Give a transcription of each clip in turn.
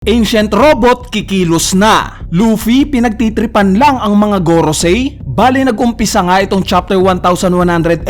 Ancient robot kikilos na. Luffy pinagtitripan lang ang mga Gorosei. Bali nag-umpisa nga itong chapter 1111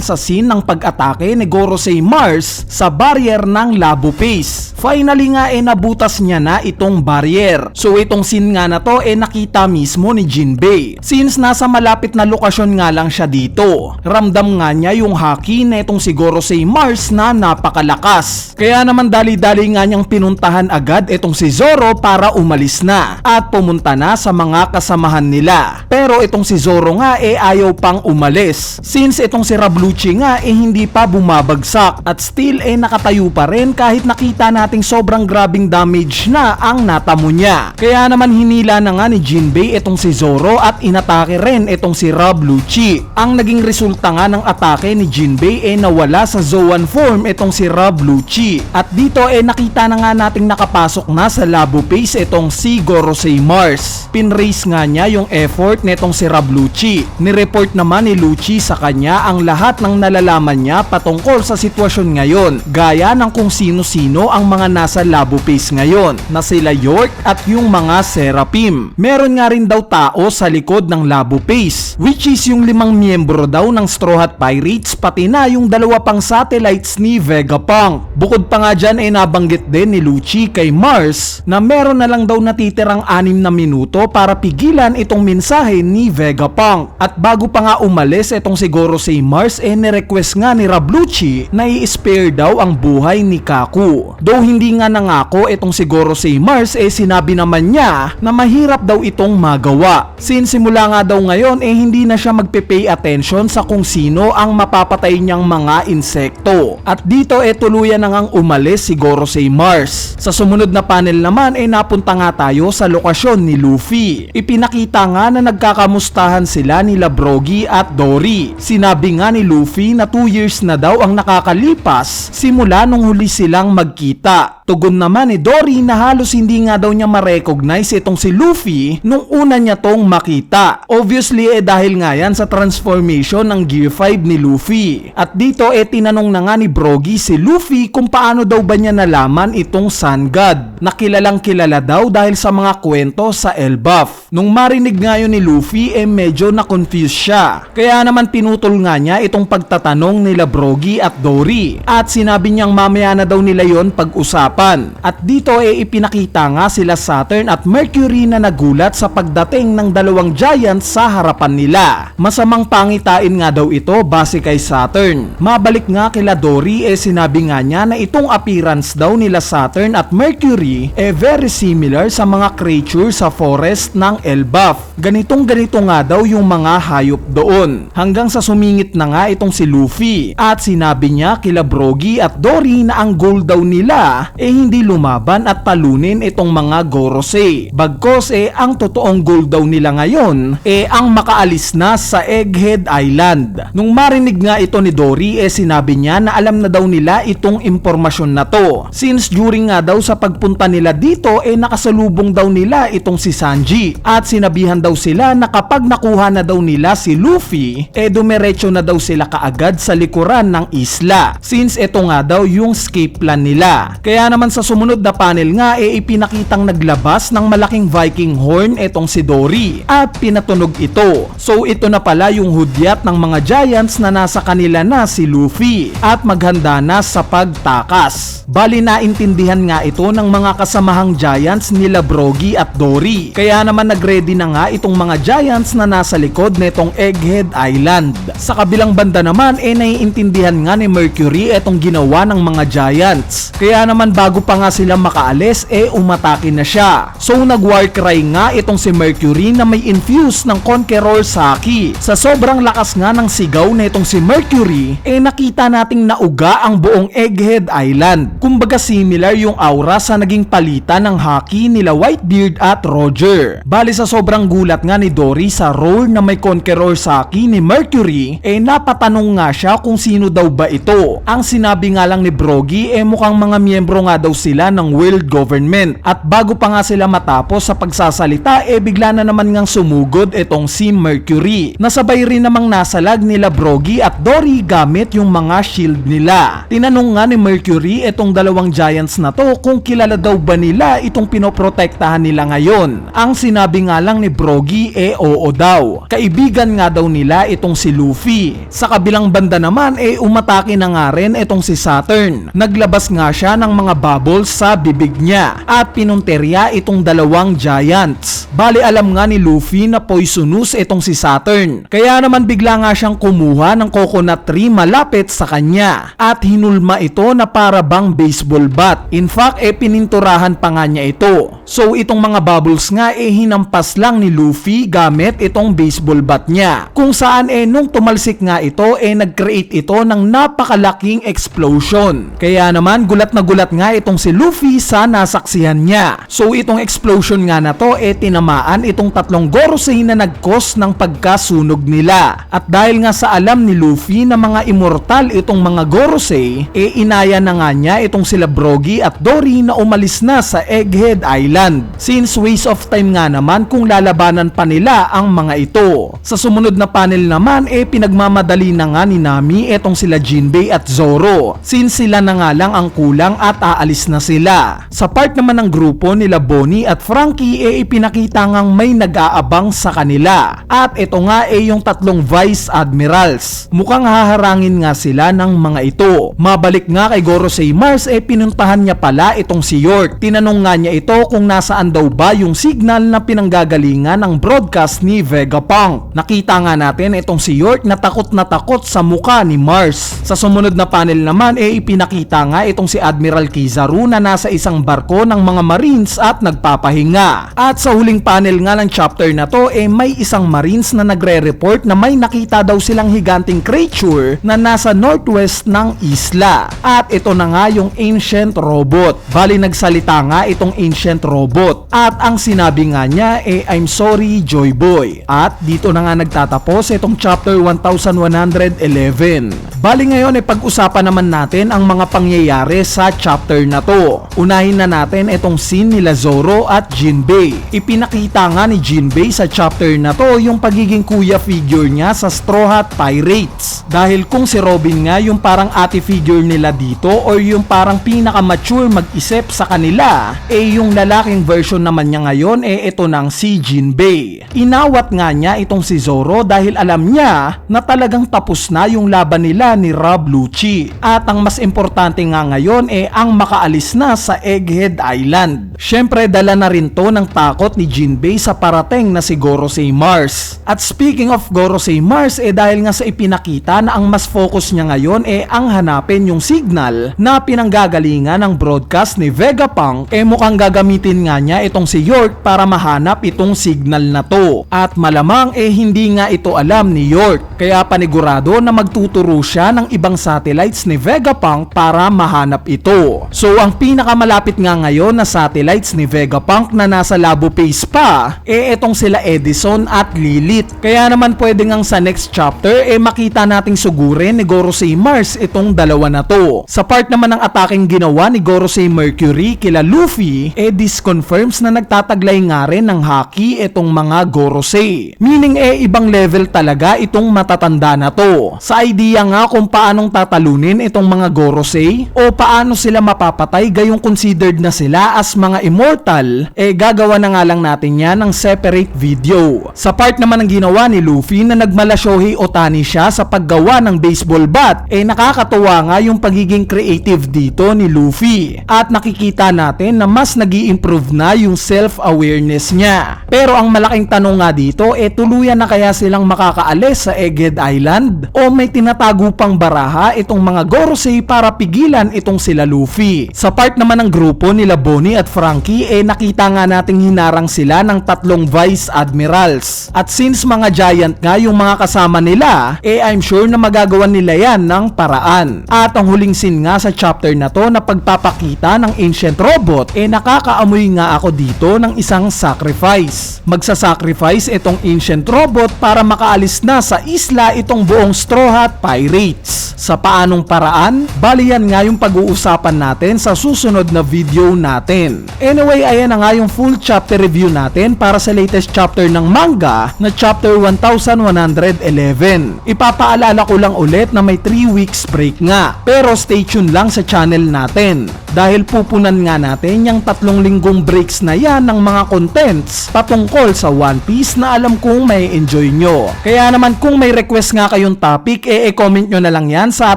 sa scene ng pag-atake ni Gorosei Mars sa barrier ng Labo Face. Finally nga nabutas niya na itong barrier. So itong scene nga na to nakita mismo ni Jinbei. Since nasa malapit na lokasyon nga lang siya dito, ramdam nga niya yung haki na itong si Gorosei Mars na napakalakas. Kaya naman dali-dali nga niyang pinuntahan agad itong si Zoro para umalis na at pumunta na sa mga kasamahan nila. Pero itong si Zoro nga ayaw pang umalis since itong si Rablucci nga hindi pa bumabagsak at still nakatayo pa rin kahit nakita nating sobrang grabing damage na ang natamo niya. Kaya naman hinila na nga ni Jinbei itong si Zoro at inatake rin itong si Rablucci. Ang naging resulta nga ng atake ni Jinbei nawala sa Zoan form itong si Rablucci at dito nakita na nga nating nakapasok na sa Labo Face itong si Gorosei Mars. Pinraise nga niya yung effort nitong si Rablucci. Nireport naman ni Lucci sa kanya ang lahat ng nalalaman niya patungkol sa sitwasyon ngayon, gaya ng kung sino-sino ang mga nasa Labo Face ngayon na sila York at yung mga Seraphim. Meron nga rin daw tao sa likod ng Labo Face, which is yung 5 miyembro daw ng Straw Hat Pirates pati na yung 2 pang satellites ni Vegapunk. Bukod pa nga dyan nabanggit din ni Lucci kay Mars na meron na lang daw natitirang 6 na minuto para pigilan itong mensahe ni Vegapunk. At bago pa nga umalis itong si Gorosei Mars nirequest nga ni Rablucci na i-spare daw ang buhay ni Kaku. Though hindi nga nangako itong si Gorosei Mars sinabi naman niya na mahirap daw itong magawa. Since simula nga daw ngayon hindi na siya magpe-pay attention sa kung sino ang mapapatay niyang mga insekto. At dito tuluyan na ngang umalis si Gorosei Mars. Sa sumunod na panel naman napunta nga tayo sa lokasyon ni Luffy. Ipinakita nga na nagkakamustahan sila ni Brogy at Dory. Sinabi nga ni Luffy na 2 years na daw ang nakakalipas simula nung huli silang magkita. Tugon naman ni Dory na halos hindi nga daw niya ma-recognize itong si Luffy nung una niya tong makita. Obviously dahil nga yan sa transformation ng Gear 5 ni Luffy. At dito tinanong na nga ni Brogy si Luffy kung paano daw ba niya nalaman itong Sun God na kilalang kilala daw dahil sa mga kwento sa Elbaf. Nung marinig nga yun ni Luffy medyo na-confuse siya. Kaya naman pinutol nga niya itong pagtatanong nila Brogy at Dory at sinabi niyang mamaya na daw nila yon pag-usapan. At dito ipinakita nga sila Saturn at Mercury na nagulat sa pagdating ng 2 giants sa harapan nila. Masamang pangitain nga daw ito base kay Saturn. Mabalik nga kila Dory sinabi nga niya na itong appearance daw nila Saturn at Mercury very similar sa mga creature sa forest ng Elbaf. Ganito nga daw yung mga hayop doon. Hanggang sa sumingit na nga itong si Luffy at sinabi niya kila Brogy at Dory na ang goal daw nila hindi lumaban at talunin itong mga Gorosei. Bagkos ang totoong goal daw nila ngayon ang makaalis na sa Egghead Island. Nung marinig nga ito ni Dory sinabi niya na alam na daw nila itong impormasyon na to. Since during nga daw sa pagpunta nila dito nakasalubong daw nila itong si Sanji at sinabihan daw sila na kapag nakuha na daw nila si Luffy dumiretso na daw sila kaagad sa likuran ng isla since ito nga daw yung escape plan nila. Kaya naman sa sumunod na panel nga ipinakitang naglabas ng malaking Viking horn itong si Dory at pinatunog ito. So ito na pala yung hudyat ng mga giants na nasa kanila na si Luffy at maghanda na sa pagtakas. Bali naintindihan nga ito ng mga kasamahang giants nila Brogy at Dory. Kaya naman nagready na nga itong mga giants na nasa likod nitong Egghead Island. Sa kabilang banda naman naiintindihan nga ni Mercury itong ginawa ng mga giants. Kaya naman bago pa nga sila makaalis umatake na siya. So nag-war cry nga itong si Mercury na may infuse ng Conqueror Saki. Sa sobrang lakas nga ng sigaw nitong si Mercury nakita nating nauga ang buong Egghead Island. Kumbaga similar yung aura sa naging palitan ng haki nila Whitebeard at Roger. Bali sa sobrang gulat nga ni Dory sa roar na may Conqueror Saki ni Mercury napatanong nga siya kung sino daw ba ito. Ang sinabi nga lang ni Brogy mukhang mga miyembro nga daw sila ng world government. At bago pa nga sila matapos sa pagsasalita, bigla na naman ngang sumugod itong si Mercury. Nasabay rin namang nasalag nila Brogy at Dory gamit yung mga shield nila. Tinanong nga ni Mercury itong dalawang giants na to kung kilala daw ba nila itong pinoprotektahan nila ngayon. Ang sinabi nga lang ni Brogy oo daw. Kaibigan nga daw nila itong si Luffy. Sa kabilang banda naman umatake na nga rin itong si Saturn. Naglabas nga siya ng mga bubbles sa bibig niya at pinunterya itong dalawang giants. Bali alam nga ni Luffy na poisonous itong si Saturn. Kaya naman bigla nga siyang kumuha ng coconut tree malapit sa kanya at hinulma ito na para bang baseball bat. In fact pininturahan pa nga niya ito. So itong mga bubbles nga hinampas lang ni Luffy gamit itong baseball bat niya. Kung saan nung tumalsik nga ito nag-create ito ng napakalaking explosion. Kaya naman gulat na gulat nga itong si Luffy sa nasaksihan niya. So itong explosion nga na to tinamaan itong tatlong Gorosei na nag-cause ng pagkasunog nila. At dahil nga sa alam ni Luffy na mga immortal itong mga Gorosei, inaya na nga niya itong sila Brogy at Dory na umalis na sa Egghead Island. Since waste of time nga naman kung lalabanan pa nila ang mga ito. Sa sumunod na panel naman pinagmamadali na nga ni Nami itong sila Jinbei at Zoro. Since sila na nga lang ang kulang at aalis na sila. Sa part naman ng grupo nila Bonnie at Frankie ipinakita ngang may nag-aabang sa kanila. At ito nga yung tatlong Vice Admirals. Mukhang haharangin nga sila ng mga ito. Mabalik nga kay Gorosei Mars pinuntahan niya pala itong si York. Tinanong nga niya ito kung nasaan daw ba yung signal na pinanggagalingan ng broadcast ni Vegapunk. Nakita nga natin itong si York na takot sa muka ni Mars. Sa sumunod na panel naman ipinakita nga itong si Admiral Kizaru na nasa isang barko ng mga Marines at nagpapahinga. At sa huling panel nga ng chapter na to may isang Marines na nagre-report na may nakita daw silang higanting creature na nasa northwest ng isla. At ito na nga yung ancient robot. Bali nagsalita nga itong ancient robot. At ang sinabi nga niya I'm sorry Joy Boy. At dito na nga nagtatapos itong chapter 1111. Bali ngayon pag-usapan naman natin ang mga pangyayari sa chapter na to. Unahin na natin itong scene nila Zoro at Jinbei. Ipinakita nga ni Jinbei sa chapter na to yung pagiging kuya figure niya sa Straw Hat Pirates. Dahil kung si Robin nga yung parang ate figure nila dito or yung parang pinaka-mature mag-isip sa kanila, yung lalaking version naman niya ngayon ito nang si Jinbei. Inawat nga niya itong si Zoro dahil alam niya na talagang tapos na yung laban nila ni Rob Lucci. At ang mas importante nga ngayon ang makaalis na sa Egghead Island. Syempre dala na rin to ng takot ni Jinbei sa parating na si Gorosei Mars. At speaking of Gorosei Mars dahil nga sa ipinakita na ang mas focus niya ngayon ang hanapin yung signal na pinanggagalingan ng broadcast ni Vegapunk, mukhang gagamitin nga niya itong si York para mahanap itong signal na to. At malamang hindi nga ito alam ni York, kaya panigurado na magtuturo siya ng ibang satellites ni Vegapunk para mahanap ito. So ang pinakamalapit nga ngayon na satellites ni Vegapunk na nasa labo phase pa itong sila Edison at Lilith. Kaya naman pwede ngang sa next chapter makita nating sugurin ni Gorosei Mars itong dalawa na to. Sa part naman ng ataking ginawa ni Gorosei Mercury kila Luffy this confirms na nagtataglay nga rin ng haki itong mga Gorosei. Meaning ibang level talaga itong matatanda na to. Sa idea nga kung paanong tatalunin itong mga Gorosei o paano sila mapapatay gayong considered na sila as mga immortal, gagawa na nga lang natin yan ng separate video. Sa part naman ng ginawa ni Luffy na nagmala Shohei Ohtani siya sa paggawa ng baseball bat, nakakatuwa nga yung pagiging creative dito ni Luffy. At nakikita natin na mas nag-i-improve na yung self-awareness niya. Pero ang malaking tanong nga dito, tuluyan na kaya silang makakaalis sa Egghead Island? O may tinatago pang baraha itong mga Gorosei para pigilan itong sila Luffy? Sa part naman ng grupo nila Bonnie at Frankie, nakita nga nating hinarang sila ng tatlong Vice Admirals. At since mga giant nga yung mga kasama nila, I'm sure na magagawa nila yan ng paraan. At ang huling scene nga sa chapter na to na pagpapakita ng ancient robot, nakakaamoy nga ako dito ng isang sacrifice. Magsasacrifice itong ancient robot para makaalis na sa isla itong buong Straw Hat Pirates. Sa paanong paraan? Bali yan nga yung pag-uusapan pag-uusapan natin sa susunod na video natin. Anyway, ayan na nga yung full chapter review natin para sa latest chapter ng manga na chapter 1111. Ipapaalala ko lang ulit na may 3 weeks break nga, pero stay tuned lang sa channel natin dahil pupunan nga natin yung 3 linggong breaks na yan ng mga contents patungkol sa One Piece na alam kong may enjoy nyo. Kaya naman kung may request nga kayong topic, comment nyo na lang yan sa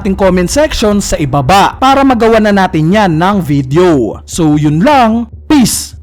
ating comment section sa ibaba para magawa na natin yan ng video. So yun lang, peace!